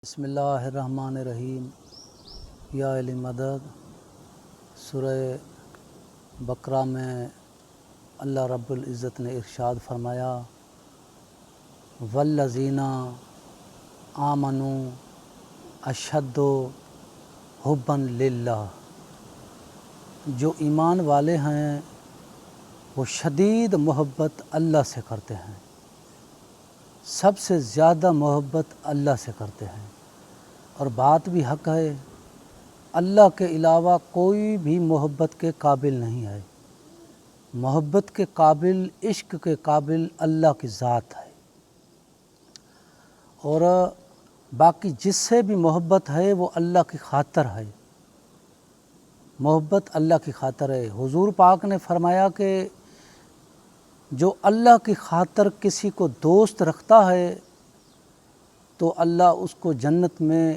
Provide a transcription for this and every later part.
بسم اللہ الرحمن الرحیم یا علی مدد۔ سورہ بقرہ میں اللہ رب العزت نے ارشاد فرمایا والذین آمنوا اشد حبا للہ، جو ایمان والے ہیں وہ شدید محبت اللہ سے کرتے ہیں، سب سے زیادہ محبت اللہ سے کرتے ہیں۔ اور بات بھی حق ہے، اللہ کے علاوہ کوئی بھی محبت کے قابل نہیں ہے۔ محبت کے قابل، عشق کے قابل اللہ کی ذات ہے، اور باقی جس سے بھی محبت ہے وہ اللہ کی خاطر ہے، محبت اللہ کی خاطر ہے۔ حضور پاک نے فرمایا کہ جو اللہ کی خاطر کسی کو دوست رکھتا ہے تو اللہ اس کو جنت میں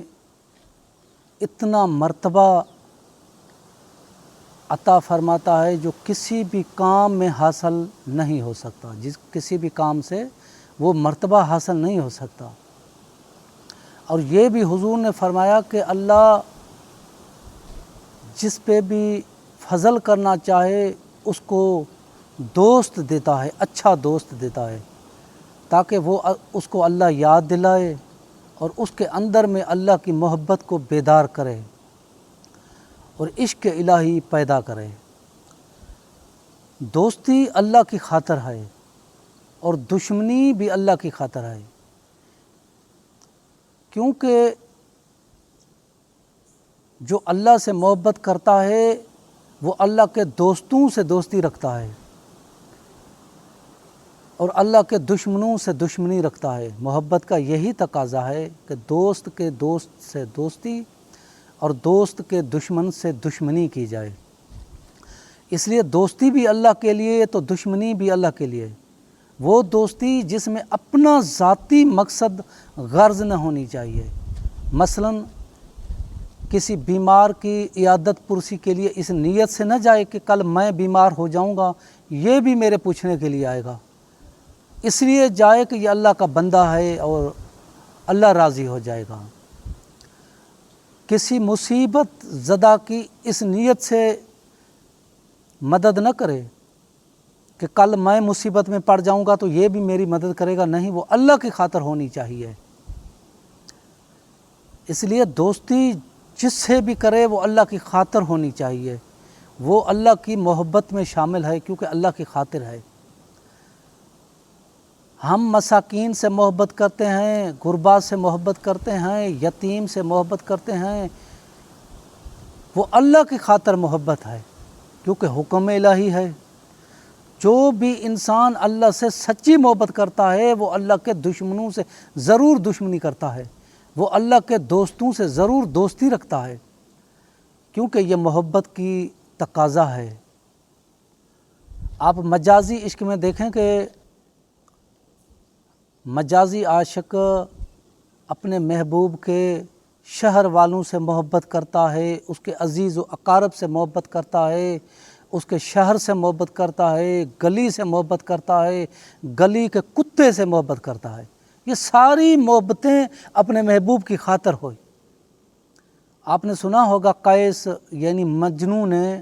اتنا مرتبہ عطا فرماتا ہے جو کسی بھی کام میں حاصل نہیں ہو سکتا، کسی بھی کام سے وہ مرتبہ حاصل نہیں ہو سکتا۔ اور یہ بھی حضور نے فرمایا کہ اللہ جس پہ بھی فضل کرنا چاہے اس کو دوست دیتا ہے، اچھا دوست دیتا ہے، تاکہ وہ اس کو اللہ یاد دلائے اور اس کے اندر میں اللہ کی محبت کو بیدار کرے اور عشق الہی پیدا کرے۔ دوستی اللہ کی خاطر ہے اور دشمنی بھی اللہ کی خاطر ہے، کیونکہ جو اللہ سے محبت کرتا ہے وہ اللہ کے دوستوں سے دوستی رکھتا ہے اور اللہ کے دشمنوں سے دشمنی رکھتا ہے۔ محبت کا یہی تقاضا ہے کہ دوست کے دوست سے دوستی اور دوست کے دشمن سے دشمنی کی جائے۔ اس لیے دوستی بھی اللہ کے لیے تو دشمنی بھی اللہ کے لیے۔ وہ دوستی جس میں اپنا ذاتی مقصد غرض نہ ہونی چاہیے، مثلا کسی بیمار کی عیادت پرسی کے لیے اس نیت سے نہ جائے کہ کل میں بیمار ہو جاؤں گا، یہ بھی میرے پوچھنے کے لیے آئے گا، اس لیے جائے کہ یہ اللہ کا بندہ ہے اور اللہ راضی ہو جائے گا۔ کسی مصیبت زدہ کی اس نیت سے مدد نہ کرے کہ کل میں مصیبت میں پڑ جاؤں گا تو یہ بھی میری مدد کرے گا، نہیں، وہ اللہ کی خاطر ہونی چاہیے۔ اس لیے دوستی جس سے بھی کرے وہ اللہ کی خاطر ہونی چاہیے، وہ اللہ کی محبت میں شامل ہے کیونکہ اللہ کی خاطر ہے۔ ہم مساکین سے محبت کرتے ہیں، غربا سے محبت کرتے ہیں، یتیم سے محبت کرتے ہیں، وہ اللہ کی خاطر محبت ہے کیونکہ حکم الہی ہے۔ جو بھی انسان اللہ سے سچی محبت کرتا ہے وہ اللہ کے دشمنوں سے ضرور دشمنی کرتا ہے، وہ اللہ کے دوستوں سے ضرور دوستی رکھتا ہے، کیونکہ یہ محبت کی تقاضا ہے۔ آپ مجازی عشق میں دیکھیں کہ مجازی عاشق اپنے محبوب کے شہر والوں سے محبت کرتا ہے، اس کے عزیز و اقارب سے محبت کرتا ہے، اس کے شہر سے محبت کرتا ہے، گلی سے محبت کرتا ہے، گلی کے کتے سے محبت کرتا ہے۔ یہ ساری محبتیں اپنے محبوب کی خاطر ہوئی۔ آپ نے سنا ہوگا قیس یعنی مجنوں نے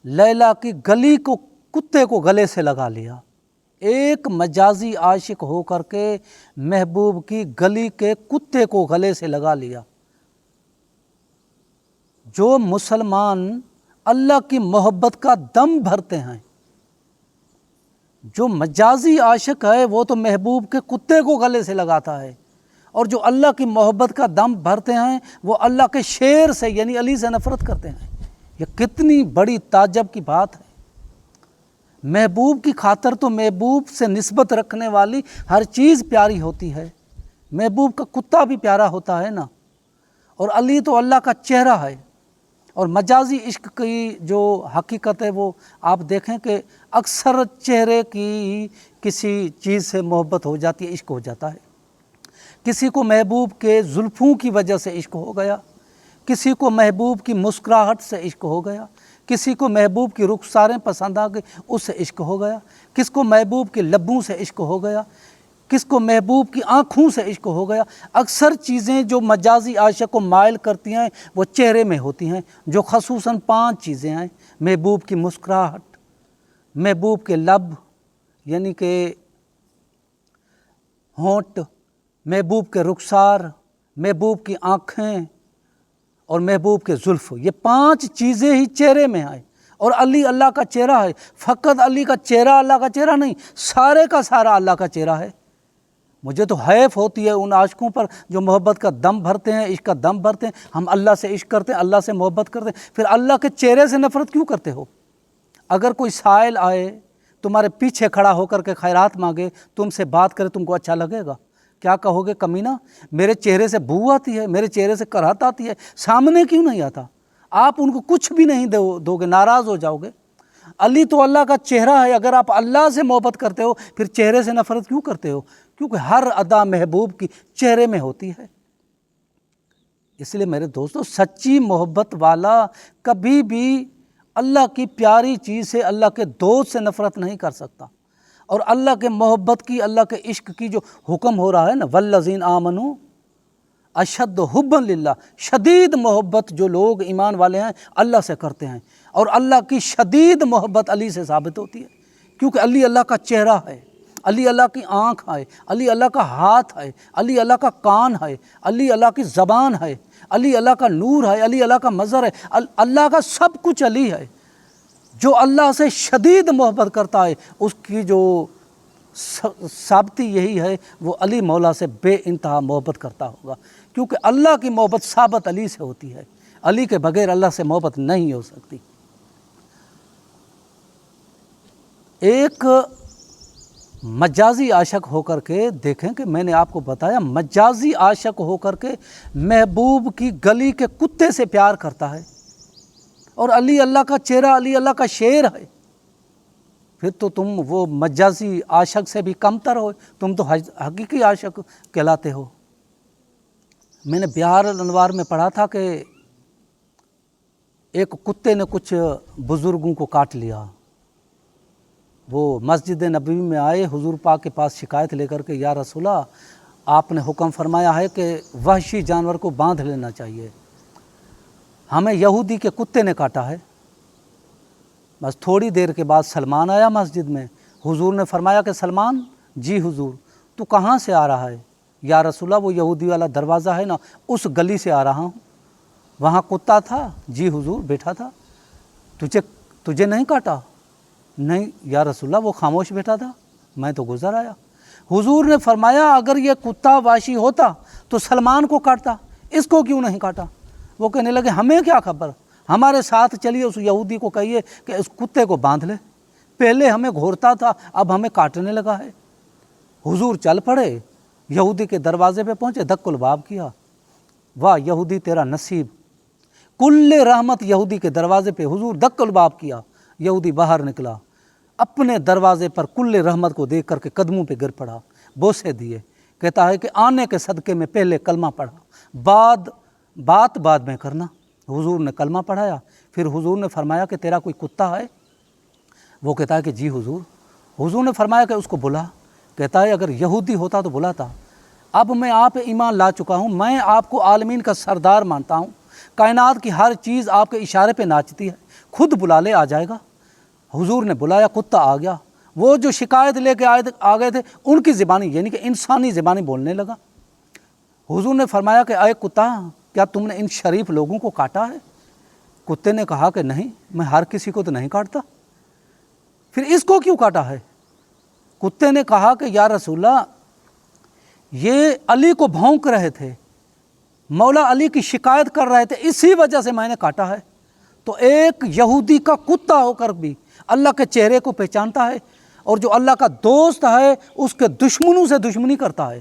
لیلا کی گلی کو کتے کو گلے سے لگا لیا، ایک مجازی عاشق ہو کر کے محبوب کی گلی کے کتے کو گلے سے لگا لیا۔ جو مسلمان اللہ کی محبت کا دم بھرتے ہیں، جو مجازی عاشق ہے وہ تو محبوب کے کتے کو گلے سے لگاتا ہے، اور جو اللہ کی محبت کا دم بھرتے ہیں وہ اللہ کے شیر سے یعنی علی سے نفرت کرتے ہیں۔ یہ کتنی بڑی تعجب کی بات ہے۔ محبوب کی خاطر تو محبوب سے نسبت رکھنے والی ہر چیز پیاری ہوتی ہے، محبوب کا کتا بھی پیارا ہوتا ہے نا، اور علی تو اللہ کا چہرہ ہے۔ اور مجازی عشق کی جو حقیقت ہے وہ آپ دیکھیں کہ اکثر چہرے کی کسی چیز سے محبت ہو جاتی ہے، عشق ہو جاتا ہے۔ کسی کو محبوب کے زلفوں کی وجہ سے عشق ہو گیا، کسی کو محبوب کی مسکراہٹ سے عشق ہو گیا، کسی کو محبوب کی رخساریں پسند آ گئی اس سے عشق ہو گیا، کس کو محبوب کے لبوں سے عشق ہو گیا، کس کو محبوب کی آنکھوں سے عشق ہو گیا۔ اکثر چیزیں جو مجازی عاشق کو مائل کرتی ہیں وہ چہرے میں ہوتی ہیں، جو خصوصاً 5 چیزیں ہیں: محبوب کی مسکراہٹ، محبوب کے لب یعنی کہ ہونٹ، محبوب کے رخسار، محبوب کی آنکھیں اور محبوب کے زلف۔ یہ 5 چیزیں ہی چہرے میں ہیں، اور علی اللہ کا چہرہ ہے۔ فقط علی کا چہرہ اللہ کا چہرہ نہیں، سارے کا سارا اللہ کا چہرہ ہے۔ مجھے تو حیف ہوتی ہے ان عاشقوں پر جو محبت کا دم بھرتے ہیں، عشق کا دم بھرتے ہیں۔ ہم اللہ سے عشق کرتے ہیں، اللہ سے محبت کرتے ہیں، پھر اللہ کے چہرے سے نفرت کیوں کرتے ہو؟ اگر کوئی سائل آئے تمہارے پیچھے کھڑا ہو کر کے خیرات مانگے، تم سے بات کرے، تم کو اچھا لگے گا؟ کیا کہو گے؟ کمینہ، میرے چہرے سے بو آتی ہے، میرے چہرے سے کرہت آتی ہے، سامنے کیوں نہیں آتا؟ آپ ان کو کچھ بھی نہیں دو گے، ناراض ہو جاؤ گے۔ علی تو اللہ کا چہرہ ہے۔ اگر آپ اللہ سے محبت کرتے ہو پھر چہرے سے نفرت کیوں کرتے ہو؟ کیونکہ ہر ادا محبوب کی چہرے میں ہوتی ہے۔ اس لیے میرے دوستو، سچی محبت والا کبھی بھی اللہ کی پیاری چیز سے، اللہ کے دوست سے نفرت نہیں کر سکتا۔ اور اللہ کے محبت کی، اللہ کے عشق کی جو حکم ہو رہا ہے نا، والذین آمنوا اشد حبا للہ، شدید محبت جو لوگ ایمان والے ہیں اللہ سے کرتے ہیں، اور اللہ کی شدید محبت علی سے ثابت ہوتی ہے، کیونکہ علی اللہ کا چہرہ ہے، علی اللہ کی آنکھ ہے، علی اللہ کا ہاتھ ہے، علی اللہ کا کان ہے، علی اللہ کی زبان ہے، علی اللہ کا نور ہے، علی اللہ کا مظہر ہے، اللہ کا سب کچھ علی ہے۔ جو اللہ سے شدید محبت کرتا ہے اس کی جو ثابتی یہی ہے، وہ علی مولا سے بے انتہا محبت کرتا ہوگا، کیونکہ اللہ کی محبت ثابت علی سے ہوتی ہے۔ علی کے بغیر اللہ سے محبت نہیں ہو سکتی۔ ایک مجازی عاشق ہو کر کے دیکھیں کہ میں نے آپ کو بتایا، مجازی عاشق ہو کر کے محبوب کی گلی کے کتے سے پیار کرتا ہے، اور علی اللہ کا چہرہ، علی اللہ کا شعر ہے، پھر تو تم وہ مجازی عاشق سے بھی کمتر ہو، تم تو حقیقی عاشق کہلاتے ہو۔ میں نے بہار الانوار میں پڑھا تھا کہ ایک کتے نے کچھ بزرگوں کو کاٹ لیا۔ وہ مسجد نبوی میں آئے، حضور پاک کے پاس شکایت لے کر کے، یا رسول اللہ، آپ نے حکم فرمایا ہے کہ وحشی جانور کو باندھ لینا چاہیے، ہمیں یہودی کے کتے نے کاٹا ہے۔ بس تھوڑی دیر کے بعد سلمان آیا مسجد میں، حضور نے فرمایا کہ سلمان، جی حضور، تو کہاں سے آ رہا ہے؟ یا رسول اللہ، وہ یہودی والا دروازہ ہے نا، اس گلی سے آ رہا ہوں، وہاں کتا تھا؟ جی حضور، بیٹھا تھا۔ تجھے نہیں کاٹا؟ نہیں یا رسول اللہ، وہ خاموش بیٹھا تھا، میں تو گزر آیا۔ حضور نے فرمایا اگر یہ کتا وحشی ہوتا تو سلمان کو کاٹتا، اس کو کیوں نہیں کاٹا؟ وہ کہنے لگے ہمیں کیا خبر، ہمارے ساتھ چلیے، اس یہودی کو کہیے کہ اس کتے کو باندھ لے، پہلے ہمیں گھورتا تھا اب ہمیں کاٹنے لگا ہے۔ حضور چل پڑے، یہودی کے دروازے پہ پہنچے، دق الباب کیا۔ واہ یہودی تیرا نصیب، کل رحمت یہودی کے دروازے پہ حضور دق الباب کیا۔ یہودی باہر نکلا، اپنے دروازے پر کل رحمت کو دیکھ کر کے قدموں پہ گر پڑا، بوسے دیے، کہتا ہے کہ آنے کے صدقے میں پہلے کلمہ پڑھا، بات بعد میں کرنا۔ حضور نے کلمہ پڑھایا، پھر حضور نے فرمایا کہ تیرا کوئی کتا ہے؟ وہ کہتا ہے کہ جی حضور۔ حضور نے فرمایا کہ اس کو بلا، کہتا ہے اگر یہودی ہوتا تو بلاتا، اب میں آپ ایمان لا چکا ہوں، میں آپ کو عالمین کا سردار مانتا ہوں، کائنات کی ہر چیز آپ کے اشارے پہ ناچتی ہے، خود بلا لے، آ جائے گا۔ حضور نے بلایا، کتا آ گیا، وہ جو شکایت لے کے آ گئے تھے ان کی زبانی یعنی کہ انسانی زبانی بولنے لگا۔ حضور نے فرمایا کہ اے کتا، کیا تم نے ان شریف لوگوں کو کاٹا ہے؟ کتے نے کہا کہ نہیں، میں ہر کسی کو تو نہیں کاٹتا۔ پھر اس کو کیوں کاٹا ہے؟ کتے نے کہا کہ یا رسول اللہ، یہ علی کو بھونک رہے تھے، مولا علی کی شکایت کر رہے تھے، اسی وجہ سے میں نے کاٹا ہے۔ تو ایک یہودی کا کتا ہو کر بھی اللہ کے چہرے کو پہچانتا ہے، اور جو اللہ کا دوست ہے اس کے دشمنوں سے دشمنی کرتا ہے۔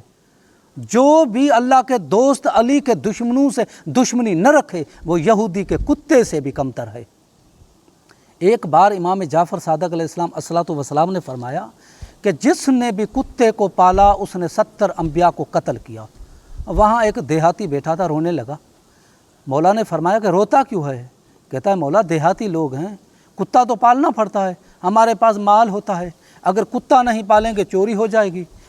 جو بھی اللہ کے دوست علی کے دشمنوں سے دشمنی نہ رکھے وہ یہودی کے کتے سے بھی کمتر ہے۔ ایک بار امام جعفر صادق علیہ السلام الصلاۃ والسلام نے فرمایا کہ جس نے بھی کتے کو پالا اس نے 70 انبیاء کو قتل کیا۔ وہاں ایک دیہاتی بیٹھا تھا، رونے لگا۔ مولا نے فرمایا کہ روتا کیوں ہے؟ کہتا ہے مولا دیہاتی لوگ ہیں، کتا تو پالنا پڑتا ہے، ہمارے پاس مال ہوتا ہے، اگر کتا نہیں پالیں گے چوری ہو جائے گی،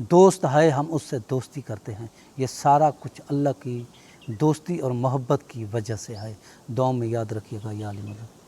دوست ہے ہم اس سے دوستی کرتے ہیں، یہ سارا کچھ اللہ کی دوستی اور محبت کی وجہ سے ہے۔ دعاؤں میں یاد رکھیے گا یا علی مدد۔